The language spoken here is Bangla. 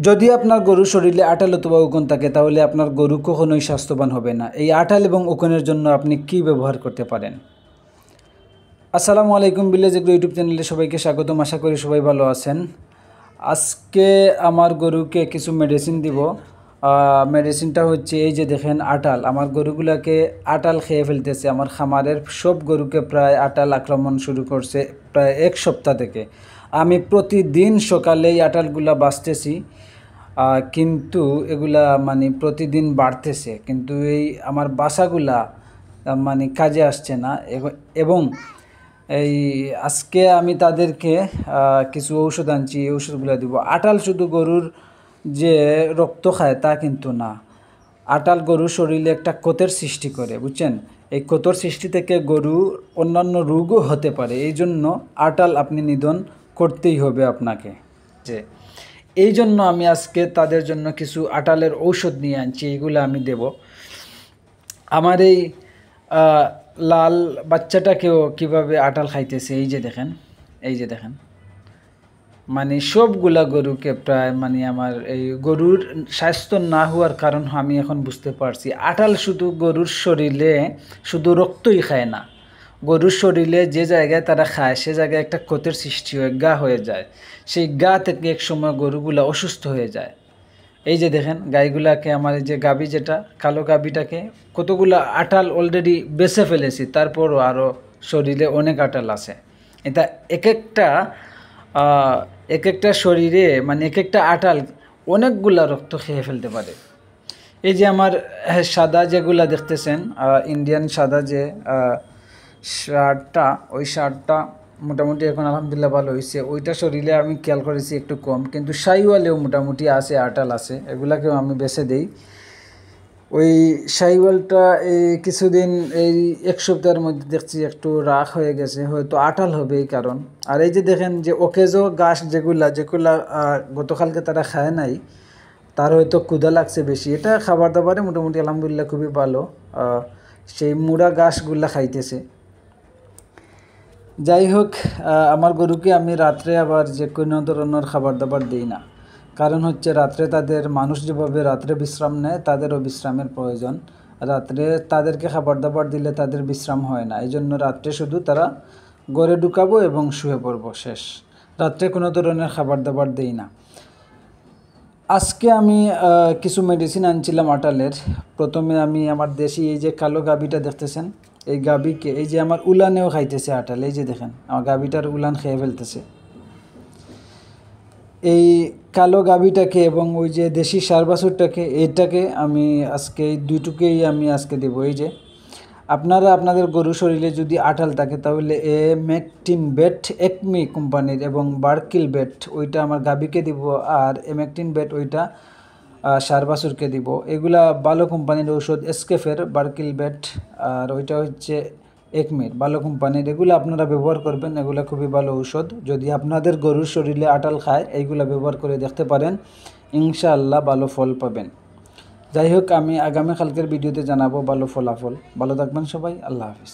যদি আপনার গরুর শরীরে আঁটাল অথবা উকুন থাকে তাহলে আপনার গরু কখনোই স্বাস্থ্যবান হবে না। এই আঁটাল এবং উকুনের জন্য আপনি কি ব্যবহার করতে পারেন? আসসালামু আলাইকুম, ভিলেজ এগ্রো ইউটিউব চ্যানেলে সবাইকে স্বাগতম। আশা করি সবাই ভালো আছেন। আজকে আমার গরুকে কিছু মেডিসিন দিব। মেডিসিনটা হচ্ছে এই যে দেখেন আঁটাল। আমার গরুগুলোকে আঁটাল খেয়ে ফেলতেছে। আমার খামারের সব গরুকে প্রায় আঁটাল আক্রমণ শুরু করছে প্রায় এক সপ্তাহ থেকে। আমি প্রতিদিন সকালে এই আঁটালগুলা বাঁচতেছি, কিন্তু এগুলা মানে প্রতিদিন বাড়তেছে, কিন্তু এই আমার বাসাগুলা মানে কাজে আসছে না। এবং এই আজকে আমি তাদেরকে কিছু ঔষধ আনছি, এই ঔষধগুলো দিব। আঁটাল শুধু গরুর যে রক্ত খায় তা কিন্তু না, আঁটাল গরুর শরীরে একটা ক্ষতের সৃষ্টি করে, বুঝছেন? এই ক্ষতর সৃষ্টি থেকে গরু অন্যান্য রোগও হতে পারে। এই জন্য আঁটাল আপনি নিধন করতেই হবে আপনাকে। যে এই জন্য আমি আজকে তাদের জন্য কিছু আঁটালের ঔষধ নিয়ে আনছি, এইগুলো আমি দেব। আমার এই লাল বাচ্চাটাকেও কিভাবে আঁটাল খাইতেছে, এই যে দেখেন, এই যে দেখেন, মানে সবগুলা গরুকে প্রায় মানে আমার এই গরুর স্বাস্থ্য না হওয়ার কারণ আমি এখন বুঝতে পারছি। আঁটাল শুধু গরুর শরীরে শুধু রক্তই খায় না, গরুর শরীরে যে জায়গায় তারা খায় সে জায়গায় একটা ক্ষতের সৃষ্টি হয়, গা হয়ে যায়। সেই গা থেকে এক সময় গরুগুলা অসুস্থ হয়ে যায়। এই যে দেখেন গাইগুলাকে, আমার এই যে গাবি, যেটা কালো গাবিটাকে কতগুলো আঁটাল অলরেডি বেছে ফেলেছি, তারপরও আরও শরীরে অনেক আঁটাল আছে। এটা এক একটা শরীরে মানে এক একটা আঁটাল অনেকগুলা রক্ত খেয়ে ফেলতে পারে। এই যে আমার সাদা যেগুলা দেখতেছেন, ইন্ডিয়ান সাদা যে শার্টটা, ওই শার্টটা মোটামুটি এখন আলহামদুলিল্লাহ ভালো হয়েছে। ওইটা শরীরে আমি খেয়াল করেছি একটু কম, কিন্তু শাহিওয়ালেও মোটামুটি আছে, আঁটাল আছে, এগুলাকেও আমি বেছে দেই। ওই শাহিওয়ালটা এই কিছুদিন এই এক সপ্তাহের মধ্যে দেখছি একটু রাখ হয়ে গেছে, হয়তো আঁটাল হবে এই কারণ। আর এই যে দেখেন যে ওকেজো ঘাস যেগুলা গতকালকে তারা খায় নাই, তার হয়তো ক্ষুধা লাগছে বেশি। এটা খাবার দাবারে মোটামুটি আলহামদুলিল্লাহ খুবই ভালো, সেই মুড়া ঘাসগুলা খাইতেছে। যাই হোক, আমার গরুকে আমি রাত্রে আবার যে কোনো ধরনের খাবার দাবার দিই না, কারণ হচ্ছে রাত্রে তাদের, মানুষ যেভাবে রাত্রে বিশ্রাম নেয় তাদেরও বিশ্রামের প্রয়োজন। রাত্রে তাদেরকে খাবার দাবার দিলে তাদের বিশ্রাম হয় না, এই জন্য রাত্রে শুধু তারা ঘরে ঢুকাবো এবং শুয়ে পড়বো, শেষ। রাত্রে কোনো ধরনের খাবার দাবার দিই না। আজকে আমি কিছু মেডিসিন আনছিলাম আঁটালের। প্রথমে আমি আমার দেশি এই যে কালো গাবিটা দেখতেছেন, এই গাবিকে এই যে আমার উলানেও খাইতেছে আঁটাল। এই যে দেখেন আমার গাবিটার উলান খেয়ে ফেলতেছে। এই কালো গাবিটাকে এবং ওই যে দেশি ষাঁড় বাছুরটাকে, এইটাকে আমি আজকে এই দুইটুকেই আমি আজকে দেবো। এই যে আপনারা আপনাদের গরু শরীরে যদি আঁটাল থাকে তাহলে এমেকটিন বেট একমি কোম্পানির এবং বার্কিল বেট ওইটা আমার গাবিকে দিব, আর এমেকটিন বেট ওইটা ষাঁড় বাছুরকে দিব। এগুলা ভালো কোম্পানির ঔষধ, এসকেফের বার্কিল বেট, আর ওইটা হচ্ছে একমির, ভালো কোম্পানির। এগুলো আপনারা ব্যবহার করবেন, এগুলো খুবই ভালো ঔষধ। যদি আপনাদের গরুর শরীরে আঁটাল খায় এইগুলো ব্যবহার করে দেখতে পারেন, ইনশাআল্লাহ ভালো ফল পাবেন। যাই হোক, আমি আগামীকালকের ভিডিওতে জানাবো ভালো ফলাফল। ভালো থাকবেন সবাই, আল্লাহ হাফিজ।